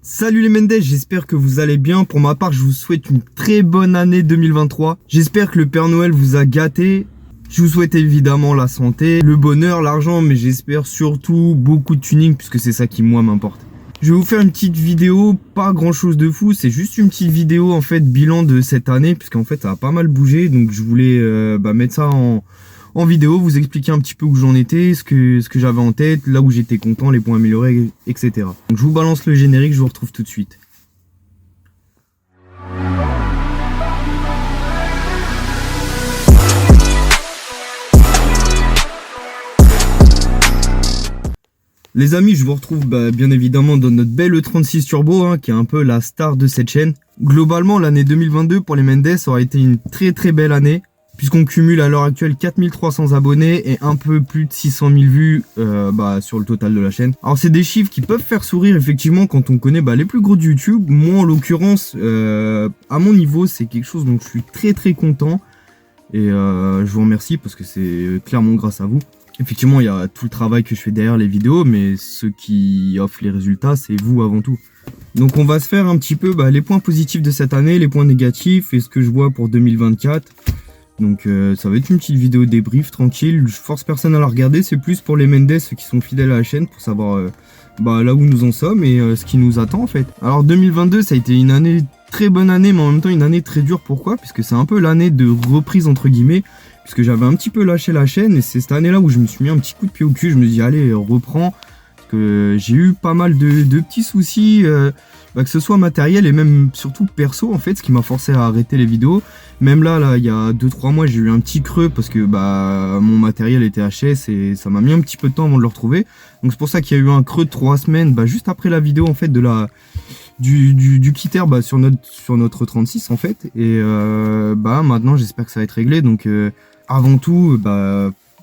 Salut les Mendes, j'espère que vous allez bien. Pour ma part, je vous souhaite une très bonne année 2023. J'espère que le Père Noël vous a gâté. Je vous souhaite évidemment la santé, le bonheur, l'argent, mais j'espère surtout beaucoup de tuning puisque c'est ça qui moi m'importe. Je vais vous faire une petite vidéo, pas grand chose de fou, c'est juste une petite vidéo en fait bilan de cette année puisqu'en fait ça a pas mal bougé, donc je voulais mettre ça en vidéo, vous expliquer un petit peu où j'en étais, ce que j'avais en tête, là où j'étais content, les points améliorés, etc. Donc je vous balance le générique, je vous retrouve tout de suite. Les amis, je vous retrouve bien évidemment dans notre belle E36 Turbo, qui est un peu la star de cette chaîne. Globalement, l'année 2022 pour les Mendes aura été une très belle année, puisqu'on cumule à l'heure actuelle 4300 abonnés et un peu plus de 600 000 vues sur le total de la chaîne. Alors c'est des chiffres qui peuvent faire sourire effectivement quand on connaît les plus gros de YouTube. Moi en l'occurrence, à mon niveau, c'est quelque chose dont je suis très content. Et je vous remercie parce que c'est clairement grâce à vous. Effectivement, il y a tout le travail que je fais derrière les vidéos, mais ce qui offre les résultats, c'est vous avant tout. Donc on va se faire un petit peu les points positifs de cette année, les points négatifs et ce que je vois pour 2024. Donc ça va être une petite vidéo débrief tranquille, je force personne à la regarder, c'est plus pour les Mendes, ceux qui sont fidèles à la chaîne, pour savoir là où nous en sommes et ce qui nous attend en fait. Alors 2022, ça a été une année, très bonne année, mais en même temps une année très dure. Pourquoi? Puisque c'est un peu l'année de reprise entre guillemets, puisque j'avais un petit peu lâché la chaîne et c'est cette année là où je me suis mis un petit coup de pied au cul, je me dis allez reprends, parce que j'ai eu pas mal de petits soucis, que ce soit matériel et même surtout perso en fait, ce qui m'a forcé à arrêter les vidéos. Même là il y a 2-3 mois j'ai eu un petit creux parce que mon matériel était HS et ça m'a mis un petit peu de temps avant de le retrouver. Donc c'est pour ça qu'il y a eu un creux de 3 semaines juste après la vidéo en fait de du kitter sur notre 36 en fait. Et maintenant j'espère que ça va être réglé. Donc avant tout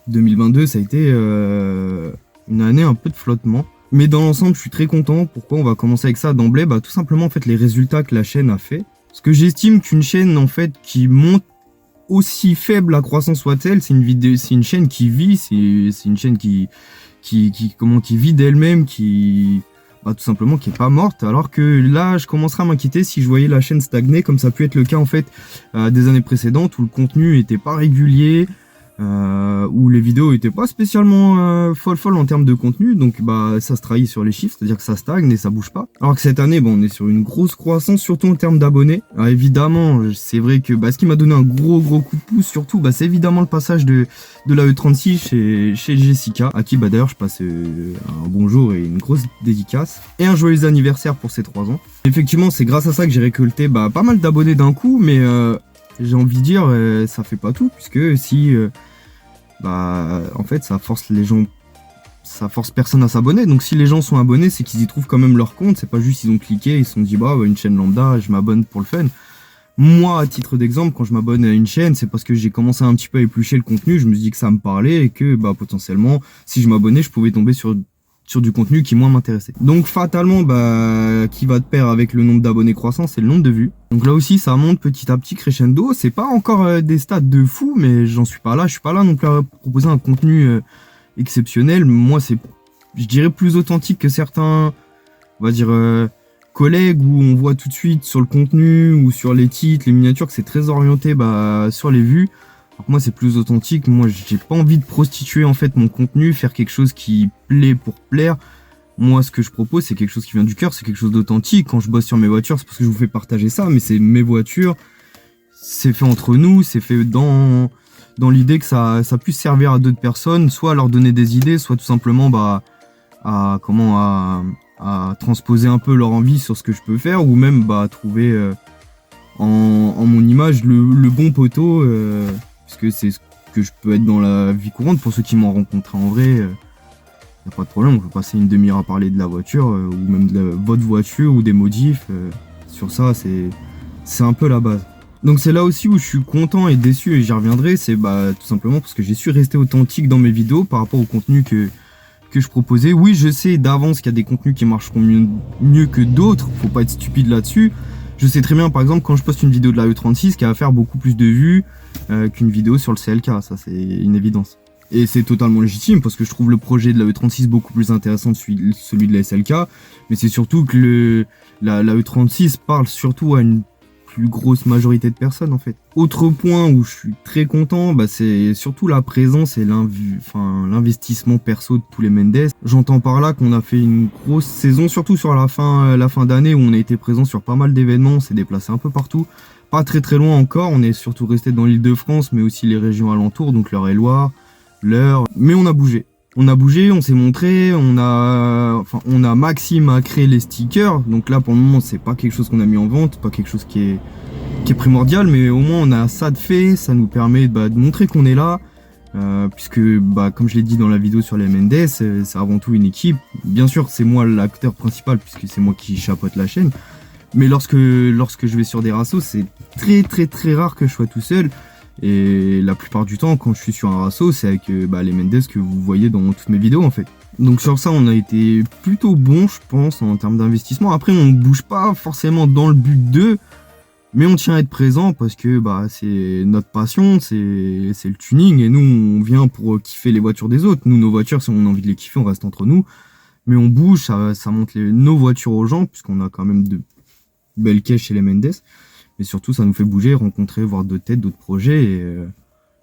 2022 ça a été une année un peu de flottement. Mais dans l'ensemble, je suis très content. Pourquoi? On va commencer avec ça d'emblée. Tout simplement, en fait, les résultats que la chaîne a fait. Parce que j'estime qu'une chaîne, en fait, qui monte aussi faible la croissance soit-elle, c'est une chaîne qui vit, c'est une chaîne qui vit d'elle-même, tout simplement, qui est pas morte. Alors que là, je commencerai à m'inquiéter si je voyais la chaîne stagner, comme ça a pu être le cas, en fait, des années précédentes, où le contenu était pas régulier, où les vidéos étaient pas spécialement folles en termes de contenu, donc ça se trahit sur les chiffres, c'est à dire que ça stagne et ça bouge pas. Alors que cette année on est sur une grosse croissance, surtout en termes d'abonnés. Alors évidemment c'est vrai que ce qui m'a donné un gros coup de pouce surtout, c'est évidemment le passage de la E36 chez Jessica, à qui d'ailleurs je passe un bonjour et une grosse dédicace et un joyeux anniversaire pour ses 3 ans. Effectivement c'est grâce à ça que j'ai récolté pas mal d'abonnés d'un coup, mais j'ai envie de dire ça fait pas tout, puisque si en fait ça force les gens, ça force personne à s'abonner. Donc si les gens sont abonnés, c'est qu'ils y trouvent quand même leur compte, c'est pas juste ils ont cliqué, ils se sont dit une chaîne lambda, je m'abonne pour le fun. Moi à titre d'exemple, quand je m'abonne à une chaîne, c'est parce que j'ai commencé un petit peu à éplucher le contenu, je me suis dit que ça me parlait et que potentiellement si je m'abonnais, je pouvais tomber sur du contenu qui moi m'intéressait. Donc fatalement qui va de pair avec le nombre d'abonnés croissants, c'est le nombre de vues. Donc là aussi ça monte petit à petit crescendo, c'est pas encore des stats de fou, mais j'en suis pas là, je suis pas là non plus à proposer un contenu exceptionnel. Moi c'est, je dirais, plus authentique que certains, on va dire collègues, où on voit tout de suite sur le contenu ou sur les titres, les miniatures, que c'est très orienté sur les vues. Alors moi c'est plus authentique, moi j'ai pas envie de prostituer en fait mon contenu, faire quelque chose qui plaît pour plaire. Moi ce que je propose c'est quelque chose qui vient du cœur, c'est quelque chose d'authentique. Quand je bosse sur mes voitures, c'est parce que je vous fais partager ça, mais c'est mes voitures, c'est fait entre nous, c'est fait dans l'idée que ça puisse servir à d'autres personnes, soit à leur donner des idées, soit tout simplement à transposer un peu leur envie sur ce que je peux faire, ou même trouver en mon image le bon poteau, puisque c'est ce que je peux être dans la vie courante. Pour ceux qui m'ont rencontré en vrai, y a pas de problème, on peut passer une demi-heure à parler de la voiture, ou même de votre voiture, ou des modifs. Sur ça, c'est un peu la base. Donc c'est là aussi où je suis content et déçu, et j'y reviendrai, c'est tout simplement parce que j'ai su rester authentique dans mes vidéos par rapport au contenu que je proposais. Oui, je sais d'avance qu'il y a des contenus qui marcheront mieux que d'autres, faut pas être stupide là-dessus. Je sais très bien, par exemple, quand je poste une vidéo de la E36 qui va faire beaucoup plus de vues qu'une vidéo sur le CLK, ça c'est une évidence. Et c'est totalement légitime parce que je trouve le projet de la E36 beaucoup plus intéressant que celui de la SLK. Mais c'est surtout que la E36 parle surtout à une plus grosse majorité de personnes en fait. Autre point où je suis très content, bah, c'est surtout la présence et l'investissement perso de tous les Mendes. J'entends par là qu'on a fait une grosse saison, surtout sur la fin d'année où on a été présent sur pas mal d'événements, on s'est déplacé un peu partout. Pas très très loin encore, on est surtout resté dans l'Île-de-France, mais aussi les régions alentours, donc l'Eure-et-Loire, l'Eure. Mais on a bougé. On s'est montré, on a Maxime à créer les stickers. Donc là, pour le moment, c'est pas quelque chose qu'on a mis en vente, pas quelque chose qui est primordial, mais au moins on a ça de fait. Ça nous permet de montrer qu'on est là, puisque comme je l'ai dit dans la vidéo sur les Mendes, c'est avant tout une équipe. Bien sûr, c'est moi l'acteur principal, puisque c'est moi qui chapeaute la chaîne. Mais lorsque je vais sur des rassos, c'est très très très rare que je sois tout seul. Et la plupart du temps, quand je suis sur un rasso, c'est avec les Mendes que vous voyez dans toutes mes vidéos en fait. Donc sur ça, on a été plutôt bon, je pense, en termes d'investissement. Après, on bouge pas forcément dans le but d'eux, mais on tient à être présent parce que c'est notre passion, c'est le tuning. Et nous, on vient pour kiffer les voitures des autres. Nous, nos voitures, si on a envie de les kiffer, on reste entre nous. Mais on bouge, ça montre nos voitures aux gens, puisqu'on a quand même de belles caisses chez les Mendes. Mais surtout, ça nous fait bouger, rencontrer, voir d'autres têtes, d'autres projets. Et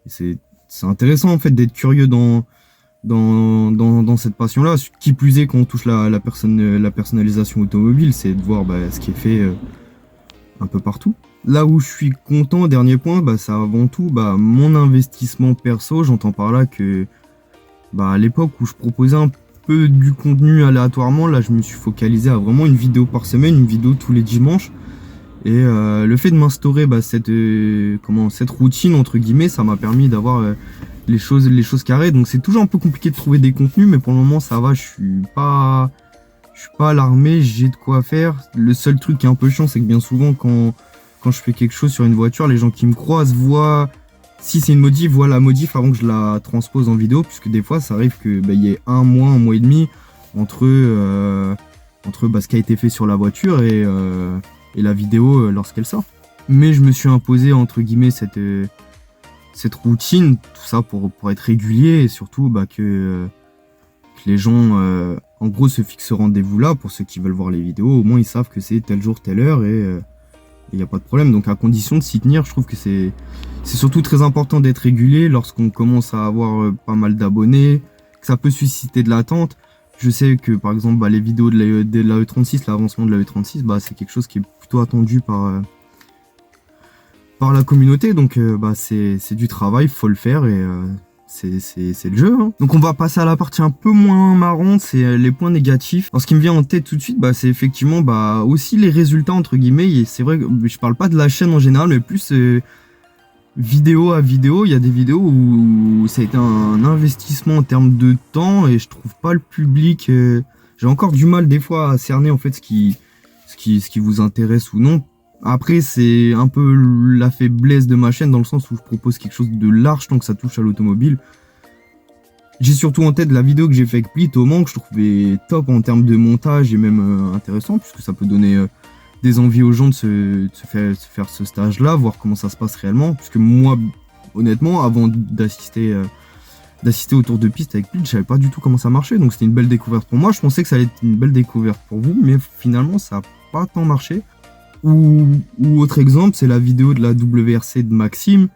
c'est intéressant, en fait, d'être curieux dans cette passion-là. Qui plus est, quand on touche la personnalisation automobile, c'est de voir ce qui est fait un peu partout. Là où je suis content, dernier point, c'est avant tout mon investissement perso. J'entends par là que à l'époque où je proposais un peu du contenu aléatoirement, là, je me suis focalisé à vraiment une vidéo par semaine, une vidéo tous les dimanches. Et le fait de m'instaurer cette routine entre guillemets, ça m'a permis d'avoir les choses carrées. Donc c'est toujours un peu compliqué de trouver des contenus, mais pour le moment ça va, je suis pas alarmé, j'ai de quoi faire. Le seul truc qui est un peu chiant, c'est que bien souvent quand je fais quelque chose sur une voiture, les gens qui me croisent voient, si c'est une modif, voient la modif avant que je la transpose en vidéo, puisque des fois ça arrive que y ait un mois et demi entre ce qui a été fait sur la voiture et la vidéo lorsqu'elle sort. Mais je me suis imposé entre guillemets cette routine, tout ça pour être régulier et surtout que les gens en gros se fixent ce rendez-vous là. Pour ceux qui veulent voir les vidéos, au moins ils savent que c'est tel jour, telle heure et il n'y a pas de problème. Donc à condition de s'y tenir, je trouve que c'est surtout très important d'être régulier lorsqu'on commence à avoir pas mal d'abonnés, que ça peut susciter de l'attente. Je sais que par exemple les vidéos de la E36, l'avancement de la E36, c'est quelque chose qui est plutôt attendu par la communauté, donc c'est du travail, faut le faire et c'est le jeu. Donc on va passer à la partie un peu moins marrante, c'est les points négatifs. Alors ce qui me vient en tête tout de suite, c'est effectivement aussi les résultats entre guillemets. Et c'est vrai que je parle pas de la chaîne en général, mais plus vidéo à vidéo. Il y a des vidéos où ça a été un investissement en termes de temps et je trouve pas le public. J'ai encore du mal des fois à cerner en fait ce qui vous intéresse ou non. Après, c'est un peu la faiblesse de ma chaîne dans le sens où je propose quelque chose de large tant que ça touche à l'automobile. J'ai surtout en tête la vidéo que j'ai fait avec Plit au Mans, que je trouvais top en termes de montage et même intéressant, puisque ça peut donner des envies aux gens de se faire ce stage-là, voir comment ça se passe réellement. Puisque moi, honnêtement, avant d'assister au tour de piste avec Plit, je savais pas du tout comment ça marchait, donc c'était une belle découverte pour moi. Je pensais que ça allait être une belle découverte pour vous, mais finalement, ça n'a pas tant marché. Ou autre exemple, c'est la vidéo de la WRC de Maxime,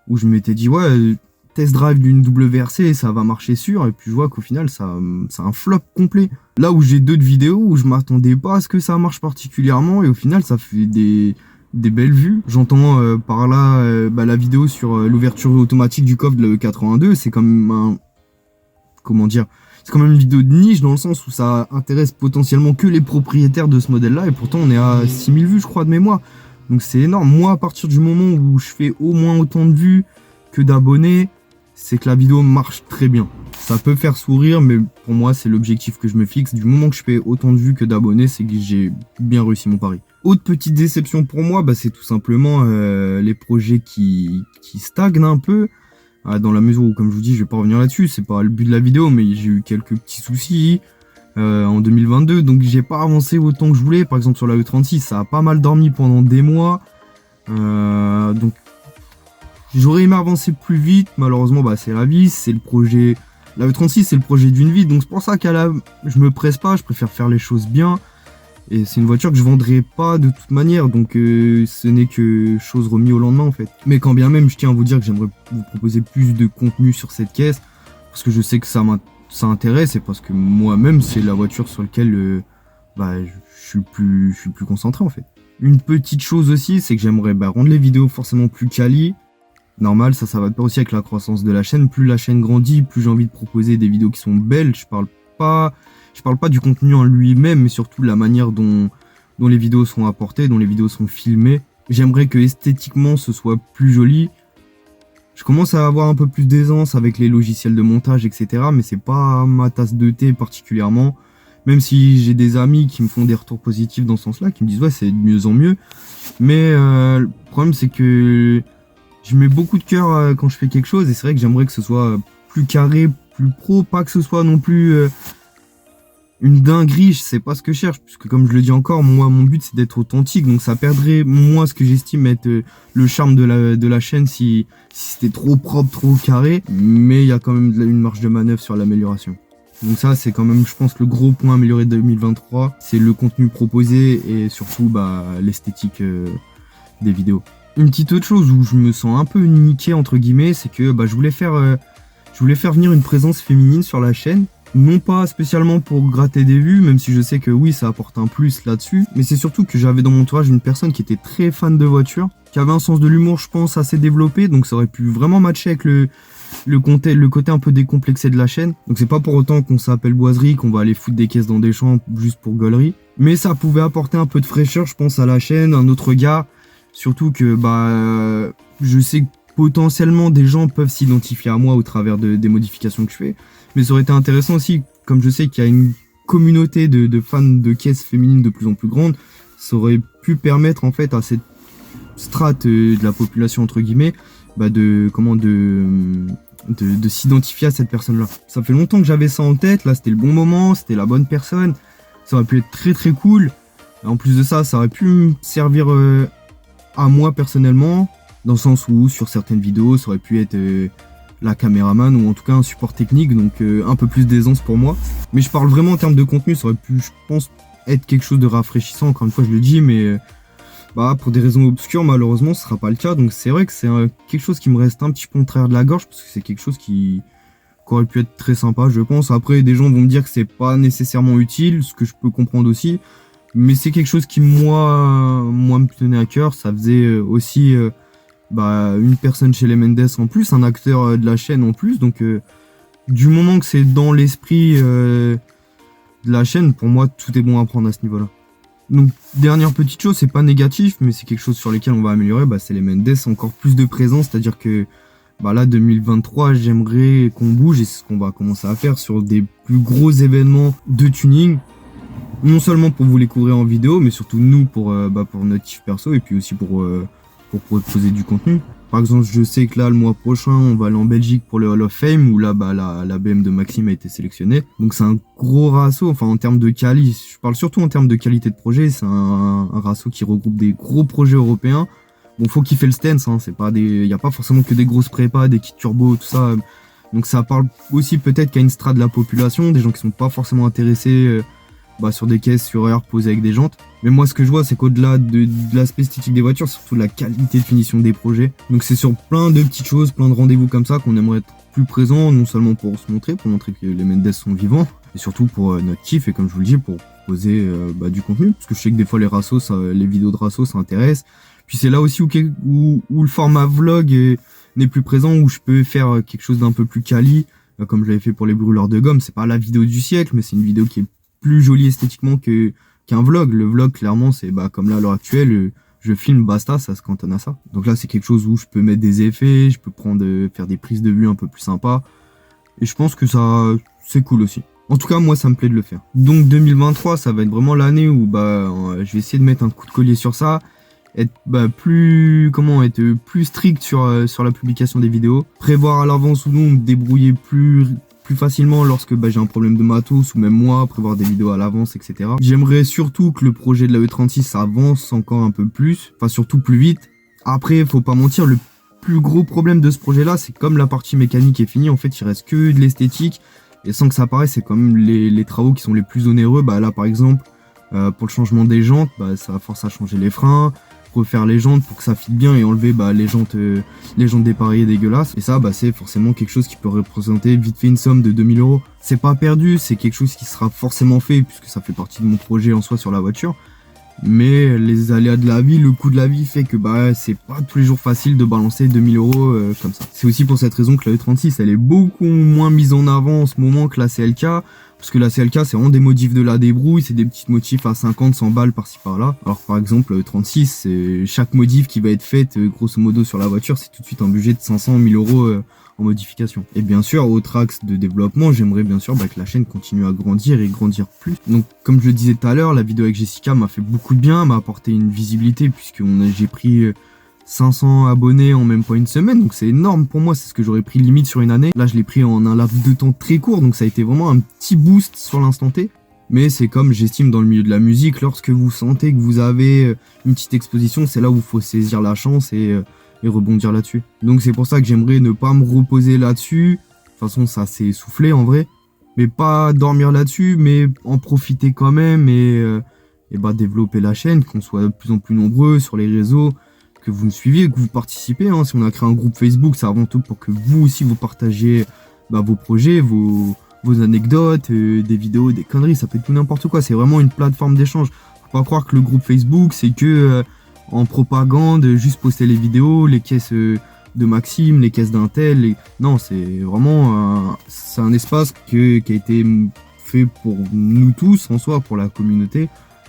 où je m'étais dit, ouais, test drive d'une WRC, ça va marcher sûr, et puis je vois qu'au final, c'est un flop complet. Là où j'ai d'autres vidéos où je m'attendais pas à ce que ça marche particulièrement, et au final, ça fait des belles vues. J'entends par là la vidéo sur l'ouverture automatique du coffre de la E82, c'est quand même c'est quand même une vidéo de niche dans le sens où ça intéresse potentiellement que les propriétaires de ce modèle-là et pourtant on est à 6000 vues je crois de mémoire. Donc c'est énorme. Moi à partir du moment où je fais au moins autant de vues que d'abonnés, c'est que la vidéo marche très bien. Ça peut faire sourire mais pour moi c'est l'objectif que je me fixe. Du moment que je fais autant de vues que d'abonnés, c'est que j'ai bien réussi mon pari. Autre petite déception pour moi, c'est tout simplement les projets qui stagnent un peu. Dans la mesure où, comme je vous dis, je vais pas revenir là-dessus, c'est pas le but de la vidéo, mais j'ai eu quelques petits soucis en 2022, donc j'ai pas avancé autant que je voulais. Par exemple sur la E36, ça a pas mal dormi pendant des mois, donc J'aurais aimé avancer plus vite, malheureusement, bah, c'est la vie, c'est le projet. La E36, c'est le projet d'une vie, donc c'est pour ça je me presse pas, je préfère faire les choses bien. Et c'est une voiture que je vendrai pas de toute manière, donc ce n'est que chose remise au lendemain en fait. Mais quand bien même, je tiens à vous dire que j'aimerais vous proposer plus de contenu sur cette caisse, parce que je sais que ça intéresse, et parce que moi-même, c'est la voiture sur laquelle je suis le plus concentré en fait. Une petite chose aussi, c'est que j'aimerais rendre les vidéos forcément plus quali. Normal, ça va de pair aussi avec la croissance de la chaîne. Plus la chaîne grandit, plus j'ai envie de proposer des vidéos qui sont belles. Je parle pas du contenu en lui-même, mais surtout de la manière dont les vidéos sont apportées, dont les vidéos sont filmées. J'aimerais que esthétiquement ce soit plus joli. Je commence à avoir un peu plus d'aisance avec les logiciels de montage, etc. Mais c'est pas ma tasse de thé particulièrement. Même si j'ai des amis qui me font des retours positifs dans ce sens-là, qui me disent ouais, c'est de mieux en mieux. Mais le problème, c'est que je mets beaucoup de cœur quand je fais quelque chose, et c'est vrai que j'aimerais que ce soit plus carré, plus pro, pas que ce soit non plus une dinguerie. Je sais pas ce que je cherche, puisque comme je le dis encore, moi mon but c'est d'être authentique, donc ça perdrait moi ce que j'estime être le charme de la chaîne si c'était trop propre, trop carré, mais il y a quand même une marge de manœuvre sur l'amélioration. Donc ça c'est quand même, je pense, le gros point amélioré de 2023, c'est le contenu proposé et surtout l'esthétique des vidéos. Une petite autre chose où je me sens un peu niqué entre guillemets, c'est que je voulais faire venir une présence féminine sur la chaîne. Non pas spécialement pour gratter des vues, même si je sais que oui, ça apporte un plus là-dessus, mais c'est surtout que j'avais dans mon entourage une personne qui était très fan de voitures, qui avait un sens de l'humour, je pense, assez développé, donc ça aurait pu vraiment matcher avec le côté un peu décomplexé de la chaîne. Donc c'est pas pour autant qu'on s'appelle Boiserie, qu'on va aller foutre des caisses dans des champs juste pour gaulerie, mais ça pouvait apporter un peu de fraîcheur, je pense, à la chaîne, un autre regard, surtout que je sais que potentiellement des gens peuvent s'identifier à moi au travers des modifications que je fais. Mais ça aurait été intéressant aussi, comme je sais qu'il y a une communauté de fans de caisses féminines de plus en plus grande, ça aurait pu permettre en fait à cette strate de la population entre guillemets de s'identifier à cette personne-là. Ça fait longtemps que j'avais ça en tête, là c'était le bon moment, c'était la bonne personne, ça aurait pu être très très cool. Et en plus de ça, ça aurait pu me servir à moi personnellement, dans le sens où sur certaines vidéos, ça aurait pu être la caméraman ou en tout cas un support technique, donc un peu plus d'aisance pour moi. Mais je parle vraiment en termes de contenu, ça aurait pu, je pense, être quelque chose de rafraîchissant, encore une fois je le dis, mais pour des raisons obscures malheureusement ce sera pas le cas, donc c'est vrai que c'est quelque chose qui me reste un petit peu en travers de la gorge, parce que c'est quelque chose qui aurait pu être très sympa je pense. Après des gens vont me dire que c'est pas nécessairement utile, ce que je peux comprendre aussi, mais c'est quelque chose qui moi me tenait à cœur. Ça faisait aussi une personne chez les Mendes en plus, un acteur de la chaîne en plus, donc du moment que c'est dans l'esprit de la chaîne, pour moi tout est bon à prendre à ce niveau là. Donc dernière petite chose, c'est pas négatif, mais c'est quelque chose sur lequel on va améliorer, c'est les Mendes, encore plus de présence, c'est à dire que là 2023 j'aimerais qu'on bouge, et c'est ce qu'on va commencer à faire sur des plus gros événements de tuning, non seulement pour vous les couvrir en vidéo, mais surtout nous pour notre kiff perso, et puis aussi pour proposer du contenu. Par exemple, je sais que là, le mois prochain, on va aller en Belgique pour le Hall of Fame, où là, la BM de Maxime a été sélectionnée. Donc c'est un gros rasso, enfin en termes de quali, je parle surtout en termes de qualité de projet, c'est un rasso qui regroupe des gros projets européens. Bon, faut kiffer le stance, hein, il n'y a pas forcément que des grosses prépas, des kits turbo, tout ça. Donc ça parle aussi peut-être qu'à une strate de la population, des gens qui sont pas forcément intéressés sur des caisses sur air posées avec des jantes. Mais moi ce que je vois, c'est qu'au-delà de l'aspect esthétique des voitures, c'est surtout la qualité de finition des projets. Donc c'est sur plein de petites choses, plein de rendez-vous comme ça qu'on aimerait être plus présent, non seulement pour se montrer, pour montrer que les Mendes sont vivants, et surtout pour notre kiff, et comme je vous le dis, pour proposer du contenu. Parce que je sais que des fois les rassos, les vidéos de rassos, ça intéresse. Puis c'est là aussi où le format vlog n'est plus présent, où je peux faire quelque chose d'un peu plus quali, comme je l'avais fait pour les brûleurs de gomme. C'est pas la vidéo du siècle, mais c'est une vidéo qui est plus jolie esthétiquement qu'un vlog. Le vlog, clairement, c'est comme là à l'heure actuelle, je filme, basta, ça se cantonne à ça. Donc là, c'est quelque chose où je peux mettre des effets, je peux faire des prises de vue un peu plus sympas. Et je pense que ça, c'est cool aussi. En tout cas, moi, ça me plaît de le faire. Donc 2023, ça va être vraiment l'année où je vais essayer de mettre un coup de collier sur ça, être plus strict sur la publication des vidéos, prévoir à l'avance ou non, me débrouiller plus facilement lorsque j'ai un problème de matos, ou même moi, prévoir des vidéos à l'avance, etc. J'aimerais surtout que le projet de la E36 avance encore un peu plus, enfin surtout plus vite. Après, faut pas mentir, le plus gros problème de ce projet-là, c'est comme la partie mécanique est finie, en fait, il reste que de l'esthétique. Et sans que ça paraisse, c'est quand même les travaux qui sont les plus onéreux. Bah là, par exemple, pour le changement des jantes, bah, ça force à changer les freins, refaire les jantes pour que ça fitte bien et enlever bah, les jantes dépareillées dégueulasses. Et ça, bah, c'est forcément quelque chose qui peut représenter vite fait une somme de 2000 €. C'est pas perdu, c'est quelque chose qui sera forcément fait puisque ça fait partie de mon projet en soi sur la voiture. Mais les aléas de la vie, le coût de la vie fait que bah c'est pas tous les jours facile de balancer 2000 € comme ça. C'est aussi pour cette raison que la E36 elle est beaucoup moins mise en avant en ce moment que la CLK. Parce que la CLK c'est vraiment des modifs de la débrouille, c'est des petits motifs à 50, 100 balles par-ci par-là. Alors par exemple la E36, c'est chaque modif qui va être fait grosso modo sur la voiture, c'est tout de suite un budget de 500, 1000 € en modification. Et bien sûr, autre axe de développement, j'aimerais bien sûr que la chaîne continue à grandir et grandir plus. Donc comme je le disais tout à l'heure, la vidéo avec Jessica m'a fait beaucoup de bien, m'a apporté une visibilité puisque j'ai pris 500 abonnés en même pas une semaine, donc c'est énorme pour moi, c'est ce que j'aurais pris limite sur une année. Là je l'ai pris en un laps de temps très court, donc ça a été vraiment un petit boost sur l'instant T. Mais c'est comme j'estime dans le milieu de la musique, lorsque vous sentez que vous avez une petite exposition, c'est là où il faut saisir la chance et rebondir là-dessus. Donc c'est pour ça que j'aimerais ne pas me reposer là-dessus. De toute façon ça s'est essoufflé en vrai. Mais pas dormir là-dessus, mais en profiter quand même et bah développer la chaîne, qu'on soit de plus en plus nombreux sur les réseaux, que vous me suiviez, que vous participez. Hein. Si on a créé un groupe Facebook, c'est avant tout pour que vous aussi vous partagiez vos projets, vos anecdotes, des vidéos, des conneries, ça peut être tout n'importe quoi. C'est vraiment une plateforme d'échange. Faut pas croire que le groupe Facebook c'est que en propagande, juste poster les vidéos, les caisses de Maxime, les caisses d'Intel. Non, c'est vraiment c'est un espace qui a été fait pour nous tous, en soi, pour la communauté,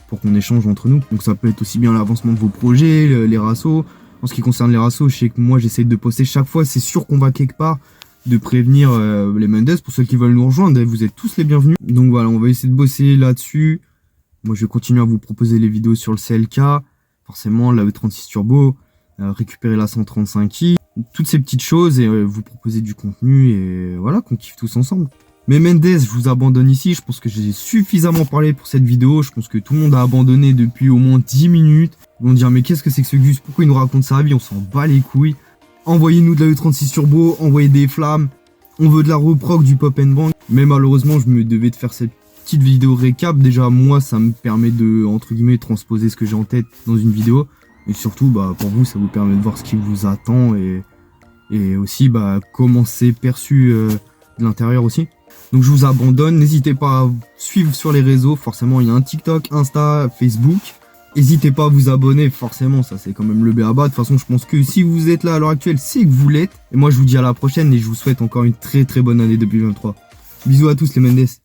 pour qu'on échange entre nous. Donc ça peut être aussi bien l'avancement de vos projets, les rassos. En ce qui concerne les rassos, je sais que moi j'essaie de poster chaque fois, c'est sûr qu'on va quelque part, de prévenir les Mendes. Pour ceux qui veulent nous rejoindre, vous êtes tous les bienvenus. Donc voilà, on va essayer de bosser là-dessus. Moi je vais continuer à vous proposer les vidéos sur le CLK. Forcément la E36 Turbo, récupérer la 135i, toutes ces petites choses et vous proposer du contenu et voilà, qu'on kiffe tous ensemble. Mais Mendes, je vous abandonne ici, je pense que j'ai suffisamment parlé pour cette vidéo, je pense que tout le monde a abandonné depuis au moins 10 minutes. Ils vont dire mais qu'est-ce que c'est que ce Gus, pourquoi il nous raconte sa vie, on s'en bat les couilles. Envoyez-nous de la E36 Turbo, envoyez des flammes, on veut de la reproc du Pop and Bang. Mais malheureusement je me devais de faire cette petite vidéo récap. Déjà moi ça me permet de entre guillemets transposer ce que j'ai en tête dans une vidéo et surtout pour vous ça vous permet de voir ce qui vous attend et aussi comment c'est perçu de l'intérieur aussi. Donc je vous abandonne, n'hésitez pas à suivre sur les réseaux, forcément il y a un TikTok, Insta, Facebook. N'hésitez pas à vous abonner, forcément ça c'est quand même le b.a-ba. De toute façon je pense que si vous êtes là à l'heure actuelle c'est que vous l'êtes. Et moi je vous dis à la prochaine et je vous souhaite encore une très très bonne année 2023. Bisous à tous les Mendes.